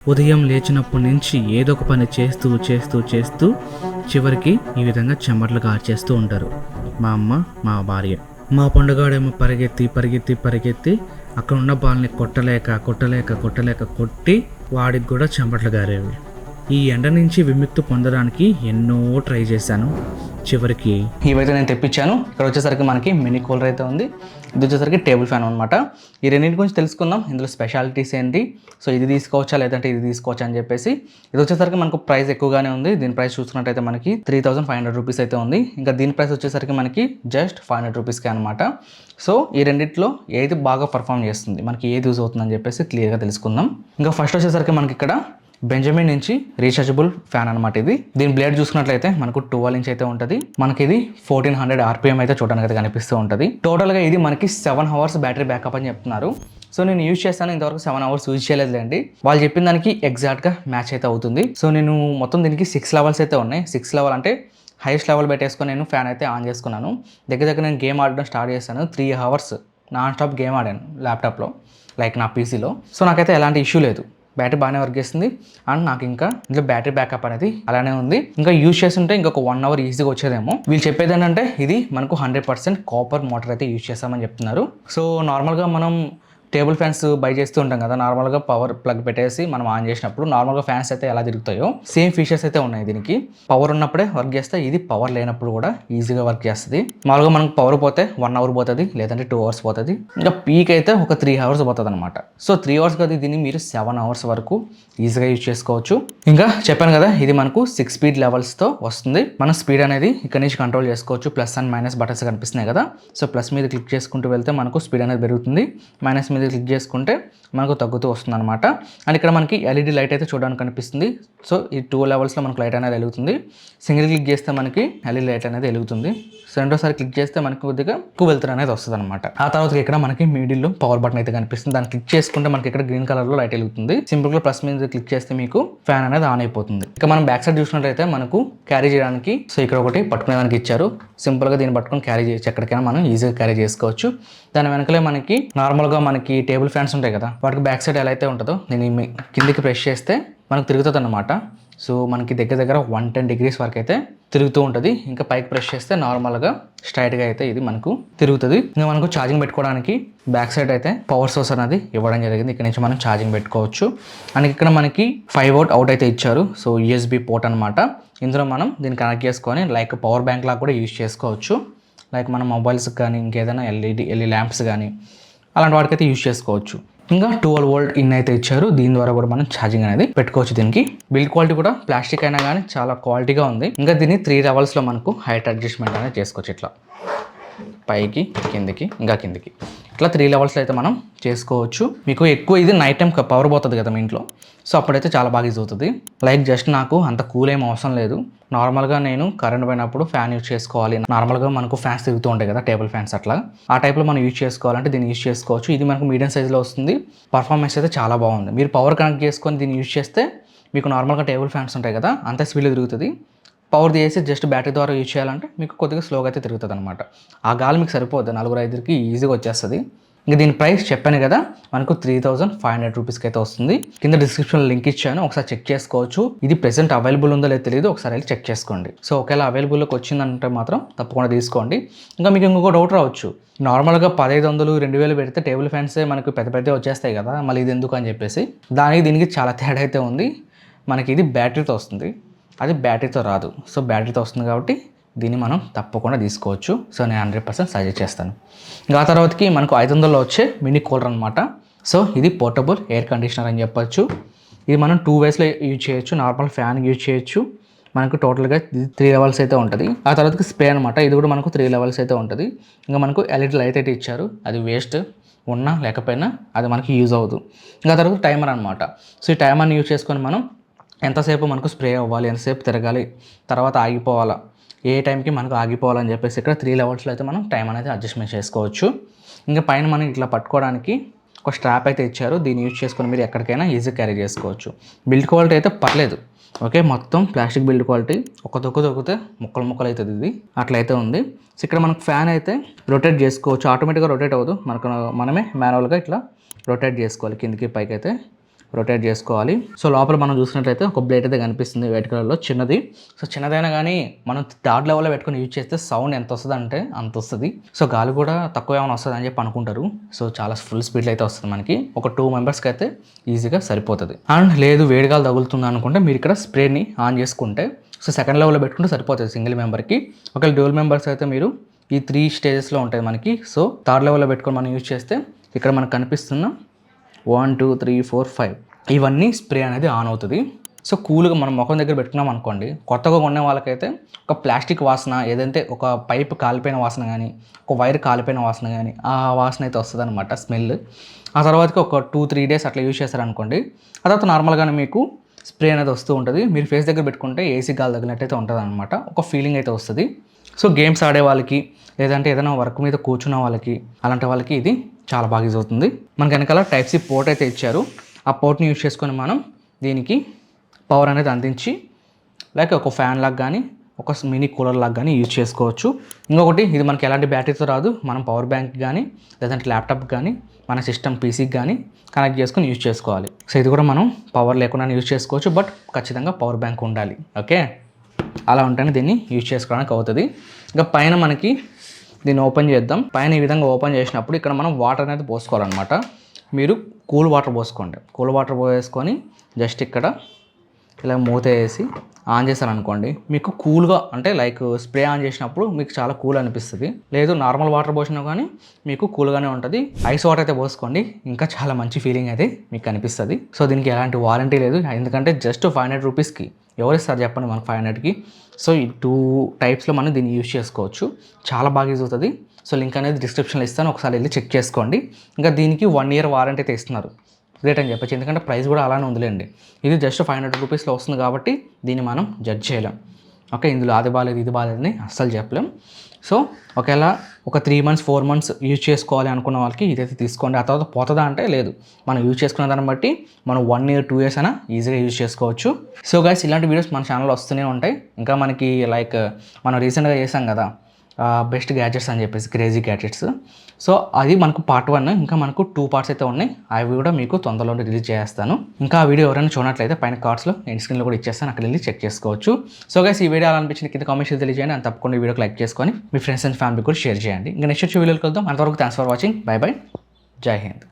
ఉదయం లేచినప్పటి నుంచి ఏదో ఒక పని చేస్తూ చివరికి ఈ విధంగా చెమటలు కార్చేస్తూ ఉంటారు మా అమ్మ, మా భార్య. మా పండుగాడేమో పరిగెత్తి అక్కడ ఉన్న బాల్ని కొట్టలేక కొట్టి వాడికి కూడా చెమటలు గారేవి. ఈ ఎండ నుంచి విముక్తి పొందడానికి ఎన్నో ట్రై చేశాను. చివరికి ఇవైతే నేను తెప్పించాను. ఇక్కడ వచ్చేసరికి మనకి మినీ కూలర్ అయితే ఉంది. ఇది వచ్చేసరికి టేబుల్ ఫ్యాన్ అనమాట. ఈ రెండింటి గురించి తెలుసుకుందాం. ఇందులో స్పెషాలిటీస్ ఏంటి, సో ఇది తీసుకోవచ్చా లేదంటే ఇది తీసుకోవచ్చా అని చెప్పేసి. ఇది వచ్చేసరికి మనకు ప్రైస్ ఎక్కువగానే ఉంది. దీని ప్రైస్ చూసుకున్నట్టయితే మనకి 3500 రూపీస్ అయితే ఉంది. ఇంకా దీని ప్రైస్ వచ్చేసరికి మనకి జస్ట్ 500 రూపీస్కే అనమాట. సో ఈ రెండిట్లో ఏది బాగా పర్ఫామ్ చేస్తుంది, మనకి ఏది యూజ్ అవుతుందని చెప్పేసి క్లియర్గా తెలుసుకుందాం. ఇంకా ఫస్ట్ వచ్చేసరికి మనకి ఇక్కడ బెంజమిన్ నుంచి రీచార్జబుల్ ఫ్యాన్ అనమాట ఇది. దీని బ్లేడ్ చూసుకున్నట్లయితే మనకు 12 ఇంచ్ అయితే ఉంటుంది. మనకి ఇది 1400 RPM అయితే చూడడానికి అయితే కనిపిస్తూ ఉంటుంది. టోటల్గా ఇది మనకి 7 hours బ్యాటరీ బ్యాకప్ అని చెప్తున్నారు. సో నేను యూజ్ చేస్తాను, ఇంతవరకు 7 hours యూజ్ చేయలేదులేండి. వాళ్ళు చెప్పిన దానికి ఎగ్జాక్ట్గా మ్యాచ్ అయితే అవుతుంది. సో నేను మొత్తం దీనికి 6 levels అయితే ఉన్నాయి. 6 level అంటే హైయెస్ట్ లెవెల్ పెట్టేసుకొని నేను ఫ్యాన్ అయితే ఆన్ చేసుకున్నాను. దగ్గర నేను గేమ్ ఆడడం స్టార్ట్ చేశాను. 3 hours నాన్ స్టాప్ గేమ్ ఆడాను ల్యాప్టాప్లో, లైక్ నా పీసీలో. సో నాకైతే ఎలాంటి ఇష్యూ లేదు, బ్యాటరీ బాగానే వర్క్ చేస్తుంది. అండ్ నాకు ఇంకా ఇందులో బ్యాటరీ బ్యాకప్ అనేది అలానే ఉంది. ఇంకా యూజ్ చేస్తుంటే ఇంకొక 1 hour ఈజీగా వచ్చేదేమో. వీళ్ళు చెప్పేది ఏంటంటే ఇది మనకు 100% కాపర్ మోటార్ అయితే యూజ్ చేస్తామని చెప్తున్నారు. సో నార్మల్గా మనం టేబుల్ ఫ్యాన్స్ బై చేస్తూ ఉంటాం కదా, నార్మల్గా పవర్ ప్లగ్ పెట్టేసి మనం ఆన్ చేసినప్పుడు నార్మల్గా ఫ్యాన్స్ అయితే ఎలా తిరుగుతాయో సేమ్ ఫీచర్స్ అయితే ఉన్నాయి దీనికి. పవర్ ఉన్నప్పుడే వర్క్ చేస్తే ఇది పవర్ లేనప్పుడు కూడా ఈజీగా వర్క్ చేస్తుంది. మామూలుగా మనకు పవర్ పోతే 1 hour పోతుంది, లేదంటే 2 hours పోతుంది. ఇంకా పీక్ అయితే ఒక 3 hours పోతుంది అనమాట. సో 3 hours కదా, దీన్ని మీరు 7 hours వరకు ఈజీగా యూజ్ చేసుకోవచ్చు. ఇంకా చెప్పాను కదా, ఇది మనకు 6 speed లెవెల్స్తో వస్తుంది. మనం స్పీడ్ అనేది ఇక్కడ నుంచి కంట్రోల్ చేసుకోవచ్చు. ప్లస్ అండ్ మైనస్ బటన్స్ కనిపిస్తున్నాయి కదా, సో ప్లస్ మీద క్లిక్ చేసుకుంటూ వెళ్తే మనకు స్పీడ్ అనేది పెరుగుతుంది. మైనస్ మీద క్లిక్ చేసుకుంటే మనకు తగ్గుతూ వస్తుంది అనమాట. అండ్ ఇక్కడ మనకి ఎల్ఈడి లైట్ అయితే చూడడానికి కనిపిస్తుంది. సో ఈ 2 levelsలో మనకు లైట్ అనేది వెలుగుతుంది. సింగిల్ క్లిక్ చేస్తే మనకి ఎల్ఈడి లైట్ అనేది వెలుగుతుంది. సో రెండోసారి క్లిక్ చేస్తే మనకి కొద్దిగా ఎక్కువ వెళ్తురు అనేది వస్తుంది అనమాట. ఆ తర్వాత ఇక్కడ మనకి మిడిల్లో పవర్ బటన్ అయితే కనిపిస్తుంది. దాన్ని క్లిక్ చేసుకుంటే మనకి ఇక్కడ గ్రీన్ కలర్లో లైట్ వెలుగుతుంది. సింపుల్గా ప్లస్ మీద క్లిక్ చేస్తే మీకు ఫ్యాన్ అనేది ఆన్ అయిపోతుంది. ఇక మనం బ్యాక్ సైడ్ చూసినట్లయితే మనకు క్యారీ చేయడానికి సో ఇక్కడ ఒకటి పట్టుకునేదానికి ఇచ్చారు. సింపుల్గా దీన్ని పట్టుకొని క్యారీ చేయొచ్చు, ఎక్కడికైనా మనం ఈజీగా క్యారీ చేసుకోవచ్చు. దాని వెనకలే మనకి నార్మల్గా మనకి టేబుల్ ఫ్యాన్స్ ఉంటాయి కదా, వాటికి బ్యాక్ సైడ్ ఎలా అయితే ఉంటుందో దీన్ని కిందికి ప్రెస్ చేస్తే మనకు తిరుగుతుంది అనమాట. సో మనకి దగ్గర 110 degrees వరకు అయితే తిరుగుతూ ఉంటుంది. ఇంకా పైకి ప్రెస్ చేస్తే నార్మల్గా స్ట్రైట్గా అయితే ఇది మనకు తిరుగుతుంది. ఇంకా మనకు ఛార్జింగ్ పెట్టుకోవడానికి బ్యాక్ సైడ్ అయితే పవర్ సోర్స్ అనేది ఇవ్వడం జరిగింది. ఇక్కడ నుంచి మనం ఛార్జింగ్ పెట్టుకోవచ్చు. అండ్ ఇక్కడ మనకి 5V అవుట్ అయితే ఇచ్చారు. సో USB పోర్ట్ అనమాట. ఇందులో మనం దీన్ని కనెక్ట్ చేసుకొని లైక్ పవర్ బ్యాంక్ లాగా కూడా యూజ్ చేసుకోవచ్చు. లైక్ మన మొబైల్స్కి కానీ ఇంకేదైనా ఎల్ఈడి ల్యాంప్స్ కానీ అలాంటి వాటికైతే యూజ్ చేసుకోవచ్చు. ఇంకా 12V ఇన్ అయితే ఇచ్చారు. దీని ద్వారా కూడా మనం ఛార్జింగ్ అనేది పెట్టుకోవచ్చు. దీనికి బిల్డ్ క్వాలిటీ కూడా ప్లాస్టిక్ అయినా కానీ చాలా క్వాలిటీగా ఉంది. ఇంకా దీన్ని 3 levelsలో మనకు హైట్ అడ్జస్ట్మెంట్ అనేది చేసుకోవచ్చు. ఇట్లా పైకి కిందికి ఇంకా కిందికి ఇట్లా 3 levelsలో అయితే మనం చేసుకోవచ్చు. మీకు ఎక్కువ ఇది నైట్ టైం పవర్ పోతుంది కదా మీ ఇంట్లో, సో అప్పుడైతే చాలా బాగా యూజ్ అవుతుంది. లైక్ జస్ట్ నాకు అంత కూల్ ఏం అవసరం లేదు. నార్మల్గా నేను కరెంట్ పోయినప్పుడు ఫ్యాన్ యూజ్ చేసుకోవాలి. నార్మల్గా మనకు ఫ్యాన్స్ తిరుగుతూ ఉంటాయి కదా, టేబుల్ ఫ్యాన్స్ అట్లా ఆ టైప్లో మనం యూజ్ చేసుకోవాలంటే దీన్ని యూజ్ చేసుకోవచ్చు. ఇది మనకు మీడియం సైజులో వస్తుంది. పర్ఫార్మెన్స్ అయితే చాలా బాగుంది. మీరు పవర్ కనెక్ట్ చేసుకొని దీన్ని యూజ్ చేస్తే మీకు నార్మల్గా టేబుల్ ఫ్యాన్స్ ఉంటాయి కదా అంత స్పీడ్లో తిరుగుతుంది. పవర్ తీసి జస్ట్ బ్యాటరీ ద్వారా యూజ్ చేయాలంటే మీకు కొద్దిగా స్లోగా అయితే తిరుగుతుంది అనమాట. ఆ గాలి మీకు సరిపోద్ది, 4-5కి ఈజీగా వచ్చేస్తుంది. ఇంకా దీని ప్రైస్ చెప్పాను కదా, మనకు 3500 రూపీస్కి అయితే వస్తుంది. కింద డిస్క్రిప్షన్లో లింక్ ఇచ్చాను, ఒకసారి చెక్ చేసుకోవచ్చు. ఇది ప్రెసెంట్ అవైలబుల్ ఉందో లేదో తెలియదు, ఒకసారి వెళ్ళి చెక్ చేసుకోండి. సో ఒకవేళ అవైలబుల్లోకి వచ్చిందంటే మాత్రం తప్పకుండా తీసుకోండి. ఇంకా మీకు ఇంకొక డౌట్ రావచ్చు, నార్మల్గా 1500 2000 పెడితే టేబుల్ ఫ్యాన్సే మనకు పెద్ద వచ్చేస్తాయి కదా, మళ్ళీ ఇది ఎందుకు అని చెప్పేసి. దీనికి చాలా తేడా అయితే ఉంది. మనకి ఇది బ్యాటరీతో వస్తుంది, అది బ్యాటరీతో రాదు. సో బ్యాటరీతో వస్తుంది కాబట్టి దీన్ని మనం తప్పకుండా తీసుకోవచ్చు. సో నేను 100% సజెస్ట్ చేస్తాను. ఇంకా తర్వాతకి మనకు 500లో వచ్చే మినీ కూలర్ అనమాట. సో ఇది పోర్టబుల్ ఎయిర్ కండిషనర్ అని చెప్పొచ్చు. ఇది మనం 2 waysలో యూజ్ చేయొచ్చు. నార్మల్ ఫ్యాన్ యూజ్ చేయొచ్చు. మనకు టోటల్గా 3 levels అయితే ఉంటుంది. ఆ తర్వాతకి స్ప్రే అనమాట. ఇది కూడా మనకు 3 levels అయితే ఉంటుంది. ఇంకా మనకు ఎల్ఈడి లైట్ అయితే ఇచ్చారు. అది వేస్ట్ ఉన్నా లేకపోయినా అది మనకి యూజ్ అవ్వదు. ఇంకా తర్వాత టైమర్ అనమాట. సో ఈ టైమర్ని యూజ్ చేసుకొని మనం ఎంతసేపు మనకు స్ప్రే అవ్వాలి, ఎంతసేపు తిరగాలి, తర్వాత ఆగిపోవాలా, ఏ టైంకి మనకు ఆగిపోవాలని చెప్పేసి ఇక్కడ 3 levelsలో అయితే మనం టైం అనేది అడ్జస్ట్మెంట్ చేసుకోవచ్చు. ఇంకా పైన మనం ఇట్లా పట్టుకోవడానికి ఒక స్ట్రాప్ అయితే ఇచ్చారు. దీన్ని యూజ్ చేసుకొని మీరు ఎక్కడికైనా ఈజీ క్యారీ చేసుకోవచ్చు. బిల్డ్ క్వాలిటీ అయితే పర్లేదు, ఓకే. మొత్తం ప్లాస్టిక్ బిల్డ్ క్వాలిటీ. ఒక తొక్కితే ముక్కలు అవుతుంది ఇది, అట్లయితే ఉంది. సో ఇక్కడ మనకు ఫ్యాన్ అయితే రొటేట్ చేసుకోవచ్చు. ఆటోమేటిక్గా రొటేట్ అవ్వదు, మనమే మాన్యువల్గా ఇట్లా రొటేట్ చేసుకోవాలి. కిందికి పైకి అయితే రొటేట్ చేసుకోవాలి. సో లోపల మనం చూసినట్లయితే ఒక బ్లేడ్ అయితే కనిపిస్తుంది వైట్ కలర్లో, చిన్నది. సో చిన్నదైనా కానీ మనం థర్డ్ లెవెల్లో పెట్టుకొని యూజ్ చేస్తే సౌండ్ ఎంత వస్తుంది అంటే అంత వస్తుంది. సో గాలి కూడా తక్కువ ఏమైనా వస్తుంది అని చెప్పి అనుకుంటారు. సో చాలా ఫుల్ స్పీడ్లో అయితే వస్తుంది మనకి. ఒక 2 మెంబర్స్కి అయితే ఈజీగా సరిపోతుంది. అండ్ లేదు వేడిగాలు తగులుతుంది అనుకుంటే మీరు ఇక్కడ స్ప్రేని ఆన్ చేసుకుంటే సో సెకండ్ లెవెల్లో పెట్టుకుంటే సరిపోతుంది సింగిల్ మెంబర్కి. ఒకవేళ డ్యూల్ మెంబర్స్ అయితే మీరు ఈ 3 స్టేజెస్లో ఉంటాయి మనకి. సో థర్డ్ లెవెల్లో పెట్టుకొని మనం యూజ్ చేస్తే ఇక్కడ మనకు కనిపిస్తున్న 1 2 3 4 5 ఇవన్నీ స్ప్రే అనేది ఆన్ అవుతుంది. సో కూల్గా మనం ముఖం దగ్గర పెట్టుకున్నాం అనుకోండి, కొత్తగా కొనే వాళ్ళకైతే ఒక ప్లాస్టిక్ వాసన, ఏదంటే ఒక పైప్ కాలిపోయిన వాసన కానీ, ఒక వైర్ కాలిపోయిన వాసన కానీ, ఆ వాసన అయితే వస్తుంది అనమాట, స్మెల్. ఆ తర్వాతకి ఒక 2-3 డేస్ అట్లా యూజ్ చేస్తారనుకోండి, ఆ తర్వాత నార్మల్గానే మీకు స్ప్రే అనేది వస్తూ ఉంటుంది. మీరు ఫేస్ దగ్గర పెట్టుకుంటే ఏసీ గాలి తగిలినట్టయితే ఉంటుంది అనమాట, ఒక ఫీలింగ్ అయితే వస్తుంది. సో గేమ్స్ ఆడే వాళ్ళకి, లేదంటే ఏదైనా వర్క్ మీద కూర్చున్న వాళ్ళకి, అలాంటి వాళ్ళకి ఇది చాలా బాగా యూజ్ అవుతుంది. మనకి వెనకాల టైప్ సి పోర్ట్ అయితే ఇచ్చారు. ఆ పోర్ట్ని యూజ్ చేసుకొని మనం దీనికి పవర్ అనేది అందించి లైక్ ఒక ఫ్యాన్ లాగా కానీ, ఒక మినీ కూలర్ లాగా కానీ యూజ్ చేసుకోవచ్చు. ఇంకొకటి, ఇది మనకి ఎలాంటి బ్యాటరీతో రాదు. మనం పవర్ బ్యాంక్ కానీ, లేదంటే ల్యాప్టాప్ కానీ, మన సిస్టమ్ పీసీకి కానీ కనెక్ట్ చేసుకొని యూజ్ చేసుకోవాలి. సో ఇది కూడా మనం పవర్ లేకుండా యూజ్ చేసుకోవచ్చు, బట్ ఖచ్చితంగా పవర్ బ్యాంక్ ఉండాలి. ఓకే, అలా ఉంటేనే దీన్ని యూజ్ చేసుకోవడానికి అవుతుంది. ఇంకా పైన మనకి దీన్ని ఓపెన్ చేద్దాం. పైన ఈ విధంగా ఓపెన్ చేసినప్పుడు ఇక్కడ మనం వాటర్ అనేది పోసుకోవాలన్నమాట. మీరు కూల్ వాటర్ పోసుకోండి. కూల్ వాటర్ పోసుకొని జస్ట్ ఇక్కడ ఇలా మూత వేసి ఆన్ చేశారనుకోండి, మీకు కూల్గా అంటే లైక్ స్ప్రే ఆన్ చేసినప్పుడు మీకు చాలా కూల్ అనిపిస్తుంది. లేదు నార్మల్ వాటర్ పోసినా కానీ మీకు కూల్గానే ఉంటుంది. ఐస్ వాటర్ అయితే పోసుకోండి, ఇంకా చాలా మంచి ఫీలింగ్ అయితే మీకు అనిపిస్తుంది. సో దీనికి ఎలాంటి వారంటీ లేదు, ఎందుకంటే జస్ట్ 500 రూపీస్కి ఎవరు ఇస్తారు చెప్పండి మనకు 500కి. సో ఈ 2 టైప్స్లో మనం దీన్ని యూజ్ చేసుకోవచ్చు. చాలా బాగా యూజ్ అవుతుంది. సో లింక్ అనేది డిస్క్రిప్షన్లో ఇస్తాను, ఒకసారి వెళ్ళి చెక్ చేసుకోండి. ఇంకా దీనికి 1 year వారంటీ అయితే ఇస్తున్నారు. గ్రేట్ అని చెప్పచ్చు, ఎందుకంటే ప్రైస్ కూడా అలానే ఉందిలేండి. ఇది జస్ట్ 500 రూపీస్లో వస్తుంది కాబట్టి దీన్ని మనం జడ్జ్ చేయలేం. ఓకే, ఇందులో అది బాగాలేదు ఇది బాగాలేదని అస్సలు చెప్పలేం. సో ఒకవేళ ఒక 3 months 4 months యూజ్ చేసుకోవాలి అనుకున్న వాళ్ళకి ఇదైతే తీసుకోండి. ఆ తర్వాత పోతుందా అంటే లేదు, మనం యూజ్ చేసుకున్న దాన్ని బట్టి మనం 1 year 2 years అయినా ఈజీగా యూజ్ చేసుకోవచ్చు. సో గైస్, ఇలాంటి వీడియోస్ మన ఛానల్లో వస్తూనే ఉంటాయి. ఇంకా మనకి లైక్ మనం రీసెంట్గా చేసాం కదా బెస్ట్ గ్యాడ్జెట్స్ అని చెప్పేసి, క్రేజీ గ్యాడ్జెట్స్. సో అది మనకు పార్ట్ 1, ఇంకా మనకు 2 parts అయితే ఉన్నాయి. అవి కూడా మీకు తొందరలోనే రిలీజ్ చేస్తాను. ఇంకా ఆ వీడియో ఎవరైనా చూడనట్లయితే పైన కార్డ్స్లో ఎండ్ స్క్రీన్లో కూడా ఇచ్చేస్తాను, అక్కడ వెళ్ళి చెక్ చేసుకోవచ్చు. సో గైస్, ఈ వీడియో అలా అనిపించింది కింద కామెంట్స్ తెలియజేయండి. అండ్ తప్పకుండా ఈ వీడియోకి లైక్ చేసుకొని మీ ఫ్రెండ్స్ అండ్ ఫ్యామిలీ కూడా షేర్ చేయండి. ఇంకా నెక్స్ట్ వీడియోకి వెళ్దాం. అంతవరకు thanks for watching. By by, జై హింద్.